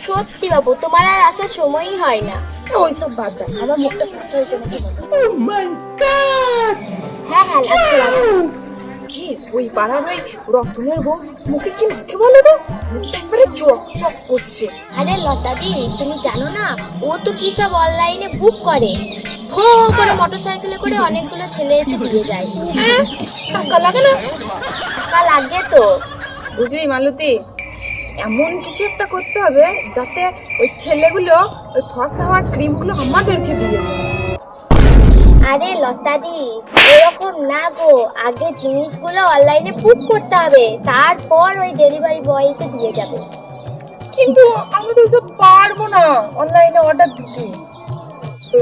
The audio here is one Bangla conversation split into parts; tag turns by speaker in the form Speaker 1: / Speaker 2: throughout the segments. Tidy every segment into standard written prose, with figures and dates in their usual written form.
Speaker 1: সত্যি বাবু, তোমার আর আসার সময়ই হয় না।
Speaker 2: ওইসব বাদ দাও, আমার মুখটা ফাঁসা হয়েছে নাকি?
Speaker 1: হ্যাঁ হ্যাঁ, লাগছে লাগছে।
Speaker 2: কি ওই পাড়ার ওই রতনের বউ মুখে কি মাখে বলে রে? মুখটা একবারে চক চক করছে।
Speaker 1: আরে লতাদি, তুমি জানো না, ও তো কি সব অনলাইনে বুক করে, ফো করে মোটরসাইকেলে করে অনেকগুলো ছেলে এসে দিয়ে যায়।
Speaker 2: হ্যাঁ, টাকা লাগে না?
Speaker 1: টাকা লাগে তো।
Speaker 2: বুঝলি মালতী, এমন কিছু একটা করতে হবে যাতে ওই ছেলেগুলো ওই ফসা হওয়ার ক্রিমগুলো আমাদেরকে দিয়ে যায়।
Speaker 1: আরে লতাদি, এরকম না গো, আগে জিনিসগুলো অনলাইনে বুক করতে হবে, তারপর ওই ডেলিভারি বয় এসে দিয়ে যাবে।
Speaker 2: কিন্তু আমরা তো ওইসব পারবো না অনলাইনে অর্ডার দিতে।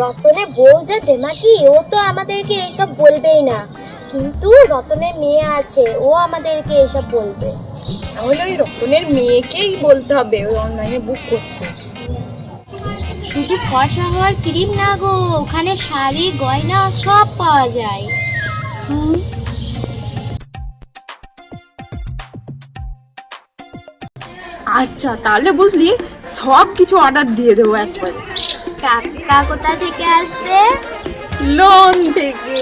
Speaker 1: রতনের বউ যে দেমাকি, ও তো আমাদেরকে এইসব বলবেই না, কিন্তু রতনের মেয়ে আছে, ও আমাদেরকে এসব বলবে।
Speaker 2: তাহলে ওই রতনের মেয়েকেই বলতে হবে ওই অনলাইনে বুক করতে।
Speaker 1: শুধু ফর্সা হওয়ার ক্রিম না গো, ওখানে শাড়ি গয়না সব পাওয়া যায়।
Speaker 2: আচ্ছা, তাহলে বুঝলি সব কিছু অর্ডার দিয়ে দেবো একবার।
Speaker 1: টাকা কোথা থেকে আসবে?
Speaker 2: লোন থেকে।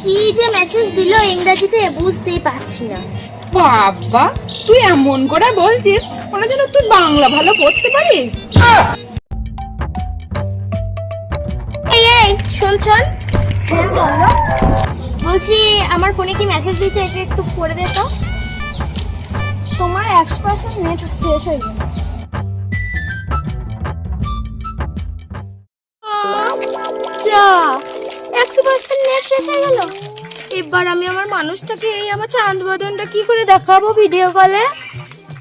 Speaker 1: কি যে মেসেজ দিল ইংরেজিতে, বুঝতেই পারছি না।
Speaker 2: বাবা, তুই এমন করে বলছিস মনে যেন তুই বাংলা ভালো পড়তে পারিস।
Speaker 1: এই এই, শোন শোন। হ্যাঁ বলো। বলছি, আমার ফোনে কি মেসেজ দিয়েছে, এটা একটু পড়ে দে তো। তোমার 100% নেট শেষ হয়ে গেছে। যা, 100% নেট শেষ হয়ে গেল। এবার আমি আমার মানুষটাকে, এই আমার চাঁদ বদনটা কি করে দেখাবো ভিডিও কলে?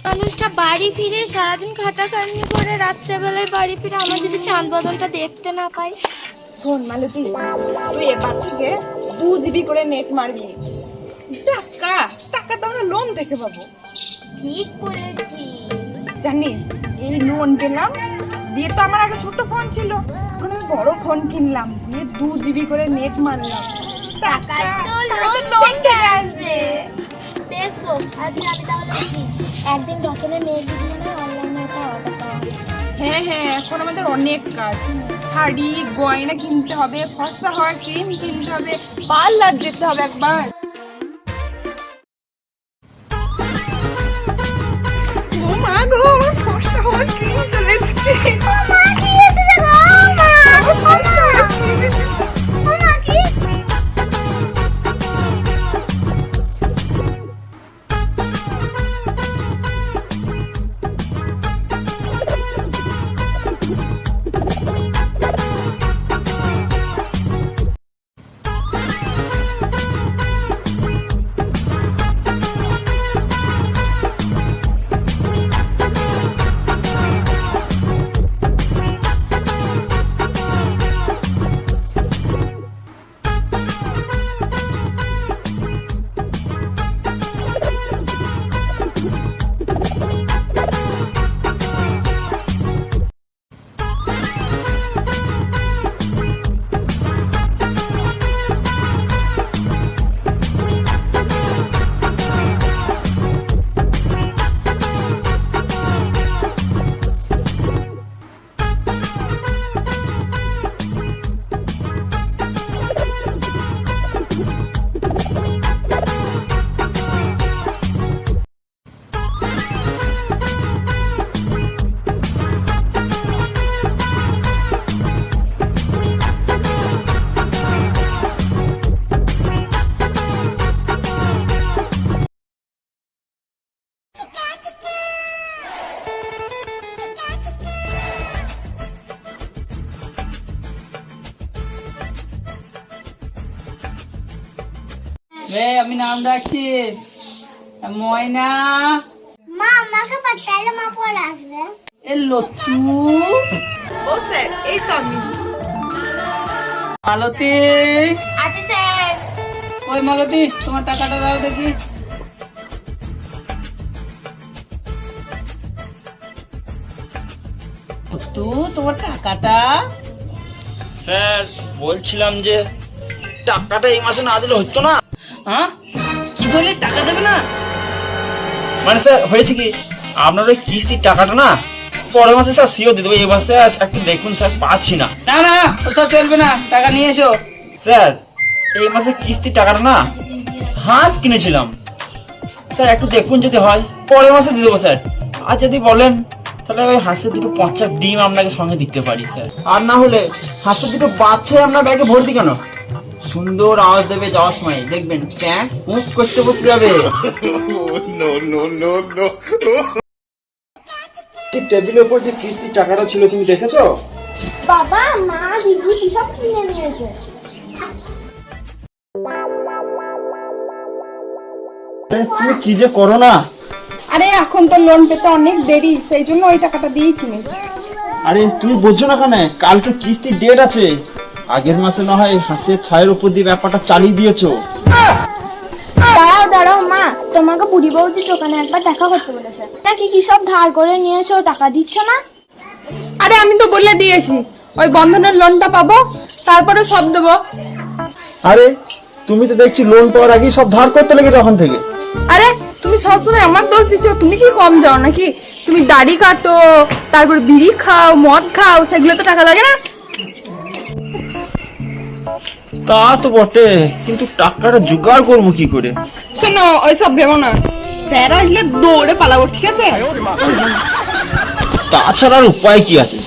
Speaker 1: মানুষটা বাড়ি ফিরে সারাদিন খাটাখাটনি করে রাত্রেবেলায় বাড়ি ফিরে আমার যদি চাঁদ বদনটা দেখতে না পাই।
Speaker 2: শোন মালতী, তুই এবার থেকে 2 GB করে নেট মারবি। টাকা টাকা তো আমরা লোন থেকে পাবো।
Speaker 1: ঠিক বলেছি।
Speaker 2: জানিস, এই লোন পেলাম দিয়ে তো আমার আগে ছোট ফোন ছিল, এখন আমি বড় ফোন কিনলাম, দিয়ে 2 GB করে নেট মারলাম।
Speaker 1: টাকা তো লোন থেকে আসবে। বেশ গো, আজকে আমি তাহলে উঠি। একদিন রতনের মেয়ের দিদি না অনলাইনে একটা অর্ডার দেওয়া।
Speaker 2: হ্যাঁ হ্যাঁ, এখন আমাদের অনেক কাজ। শাড়ি গয়না কিনতে হবে, ফর্সা হওয়ার ক্রিম কিনতে হবে, পার্লার যেতে হবে একবার। ও মা গো, আমার ফর্সা হওয়ার ক্রিম চলে এসেছে।
Speaker 3: আমি নাম ডাকছি ময়না।
Speaker 1: মা, আমাকে পাঠাইলে মা পরে আসবে।
Speaker 3: এ লতু।
Speaker 2: ও স্যার, এই তো আমি।
Speaker 3: মালতী।
Speaker 1: আচ্ছা স্যার।
Speaker 3: ওই মালতী, তোমার টাকাটা দাও দেখি। লতু, তোমার টাকাটা।
Speaker 4: স্যার, বলছিলাম যে টাকাটা এই মাসে না দিলে হতো না।
Speaker 3: হ্যাঁ, কি বলে টাকা দেবে না?
Speaker 4: মানে স্যার হয়েছে কি, আপনার ওই কিস্তির টাকাটা না পরের মাসে স্যার সিও দিয়ে দেবো, এই মাসে একটু দেখুন স্যার, পাচ্ছি না।
Speaker 3: না না ওসব চলবে না, টাকা নিয়ে এসো।
Speaker 4: স্যার এই মাসে কিস্তির টাকাটা না হাঁস কিনেছিলাম স্যার, একটু দেখুন যদি হয় পরের মাসে দিয়ে দেবো স্যার। আর যদি বলেন তাহলে ওই হাঁসের দুটো পচা ডিম আপনাকে সঙ্গে দিতে পারি স্যার। আর না হলে হাঁসের দুটো বাচ্চাই আপনার ব্যাগে ভর্তি কেন, সুন্দর আওয়াজ দেবে যাওয়ার সময়, দেখবেন প্যান্ট মুখ করতে করতে যাবে। টেবিলের উপর যে কিস্তির টাকাটা ছিল তুমি দেখেছো?
Speaker 1: বাবা মা বিভূতি সব কিনে নিয়েছে।
Speaker 4: তুমি কি যে করো না।
Speaker 2: আরে এখন তো লোন পেতে অনেক দেরি, সেই জন্য ওই টাকাটা দিয়েই কিনেছি।
Speaker 4: আরে তুমি বুঝছো না কেন, কালকে কিস্তির ডেট আছে, আগের মাসে না হয় হাঁসের ছায়ের উপর দিয়ে ব্যাপারটা চালিয়ে দিয়েছো।
Speaker 1: দাঁড়াও দাঁড়াও মা, তোমাকে বুড়ি বৌদির দোকানে একবার দেখা করতে বলেছে, নাকি কি সব ধার করে নিয়েছো, টাকা দিচ্ছ না?
Speaker 2: আরে আমি তো বলে দিয়েছি ওই বন্ধনের লোনটা পাবো, তারপরে সব দেবো।
Speaker 4: আরে তুমি তো দেখছি লোন পাওয়ার আগেই সব ধার করতে লেগেছো এখন থেকে।
Speaker 2: আরে তুমি সবসময় আমার দোষ দিচ্ছ, তুমি কি কম যাও নাকি? তুমি দাড়ি কাটো, তারপর বিড়ি খাও, মদ খাও, সেগুলো তো টাকা লাগে না?
Speaker 4: তা তো বটে, কিন্তু টাকাটা জোগাড় করবো কি করে?
Speaker 2: শোনো ওইসব ভেবো না, স্যার আসলে দৌড়ে পালাবো, ঠিক আছে?
Speaker 4: তাছাড়া আর উপায় কি আছে?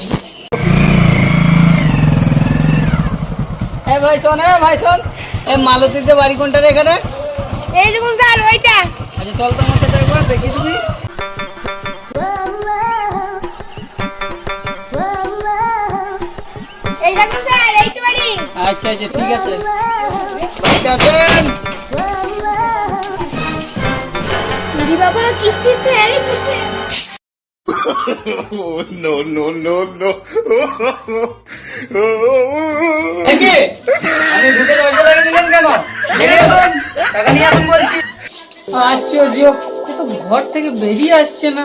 Speaker 3: ভাই শোন, ভাই শোন, এই মালতীতে বাড়ি কোনটা রে এখানে?
Speaker 1: এই দেখুন স্যার ওইটা।
Speaker 3: আচ্ছা চল তো আমার সাথে একবার দেখি তুমি।
Speaker 1: এই দেখুন স্যার এইটা বাড়ি।
Speaker 3: আচ্ছা আচ্ছা ঠিক আছে, বাড়িতে আসেন।
Speaker 1: বুড়ি বাবা কিস্তি স্যারই দিচ্ছে।
Speaker 3: একে, আমি ঢুকে দরজা লাগিয়ে দিলেন কেন? বেরিয়ে আসুন, টাকা নিয়ে আসুন বলছি। আশ্চর্য, ও তো ঘর থেকে বেরিয়ে আসছে না,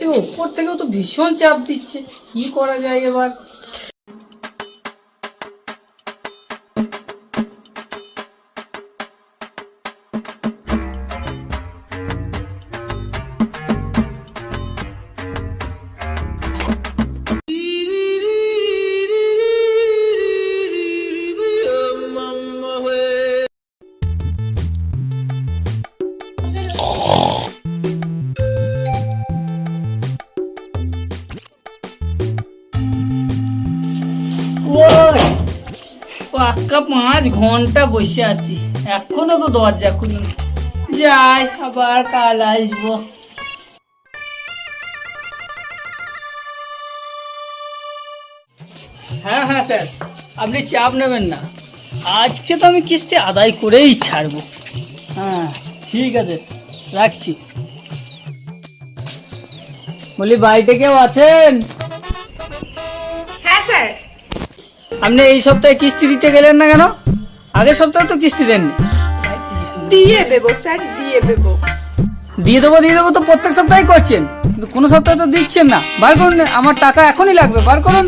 Speaker 3: এই ওপর থেকেও তো ভীষণ চাপ দিচ্ছে, কি করা যায় এবার? ওই পাক্কা 5 ঘন্টা বসে আছি, এখনো তো দরজা খুলুন। যাই, আবার কাল আসবো। হ্যাঁ হ্যাঁ স্যার, আপনি চাপ নেবেন না, আজকে তো আমি কিস্তি আদায় করেই ছাড়বো। হ্যাঁ ঠিক আছে, রাখছি। বলি বাড়িতে কেউ আছেন?
Speaker 2: হ্যাঁ স্যার।
Speaker 3: আপনি এই সপ্তাহে কিস্তি দিতে গেলেন না কেন? আগের সপ্তাহে তো কিস্তি দেননি।
Speaker 2: দিয়ে দেবো স্যার, দিয়ে দেবো।
Speaker 3: দিয়ে দেবো তো প্রত্যেক সপ্তাহে করছেন, কিন্তু কোনো সপ্তাহে তো দিচ্ছেন না। বার করুন, আমার টাকা এখনই লাগবে, বার করুন।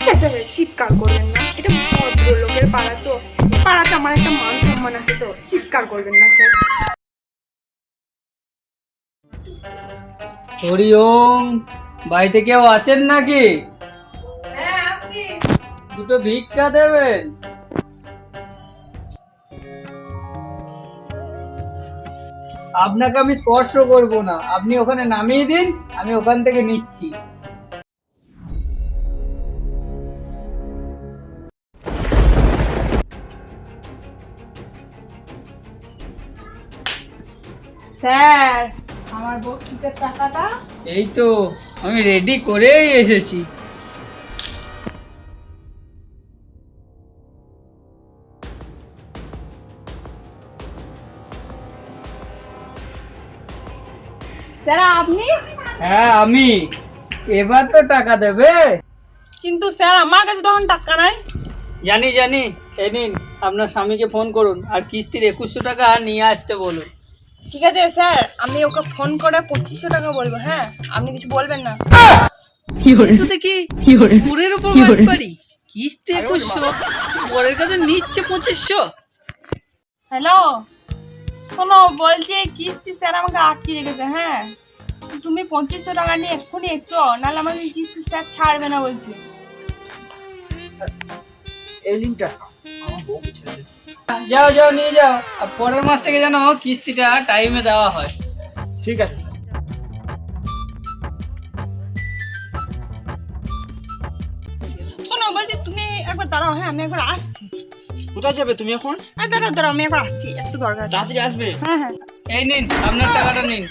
Speaker 2: স্যার স্যার চিৎকার করবেন না, এটা ভদ্রলোকের পাড়া তো, পাড়াতে আমার একটা মান সম্মান আছে, তো চিৎকার করবেন না স্যার।
Speaker 3: হরি ওম, বাড়িতে কেউ আছেন নাকি?
Speaker 2: হ্যাঁ আসছি।
Speaker 3: দুটো ভিক্ষা দেবেন। আপনাকে আমি স্পর্শ করব না, আপনি ওখানে নামিয়ে দিন, আমি ওখান থেকে নিচ্ছি।
Speaker 2: স্যার আমার বক্তৃতার টাকাটা।
Speaker 3: এই তো আমি রেডি করেই এসেছি।
Speaker 2: স্যার আপনি?
Speaker 3: হ্যাঁ আমি, এবার তো টাকা দেবে।
Speaker 2: কিন্তু স্যার আমার কাছে তখন টাকা নাই।
Speaker 3: জানি জানি, এই নিন, আপনার স্বামীকে ফোন করুন আর কিস্তির 2100 টাকা নিয়ে আসতে বলুন।
Speaker 2: ঠিক আছে স্যার, আমি ওকে ফোন করে 2500 টাকা বলবো। হ্যাঁ আপনি কিছু বলবেন না।
Speaker 3: তো দেখি পুরের উপর বাড়ি, কিস্তি 2100, বরের কাছে নিচ্ছে 2500।
Speaker 2: হ্যালো শোনো, বলছি কিস্তি স্যার আমাকে আটকে রেখেছে। হ্যাঁ তুমি 2500 টাকা নিয়ে এক্ষুনি এসো, নাহলে আমাকে কিস্তি স্যার ছাড়বে না বলছে।
Speaker 4: এই লিঙ্কটা আমার বউকে ছেড়ে দে।
Speaker 3: যাও যাও নিয়ে যাও, আর পরের মাস থেকে যেন কিস্তিটা টাইমে দেওয়া হয়।
Speaker 4: ঠিক আছে স্যার।
Speaker 2: শোনো, বলছি তুমি একবার দাঁড়াও, হ্যাঁ আমি একবার আসছি।
Speaker 4: কোথায় যাবে তুমি এখন?
Speaker 2: আর দাঁড়াও দাঁড়াও, আমি একবার আসছি, একটু দরকার আছে।
Speaker 4: তাড়াতাড়ি আসবে।
Speaker 2: হ্যাঁ হ্যাঁ।
Speaker 3: এই নিন আপনার টাকাটা নিন।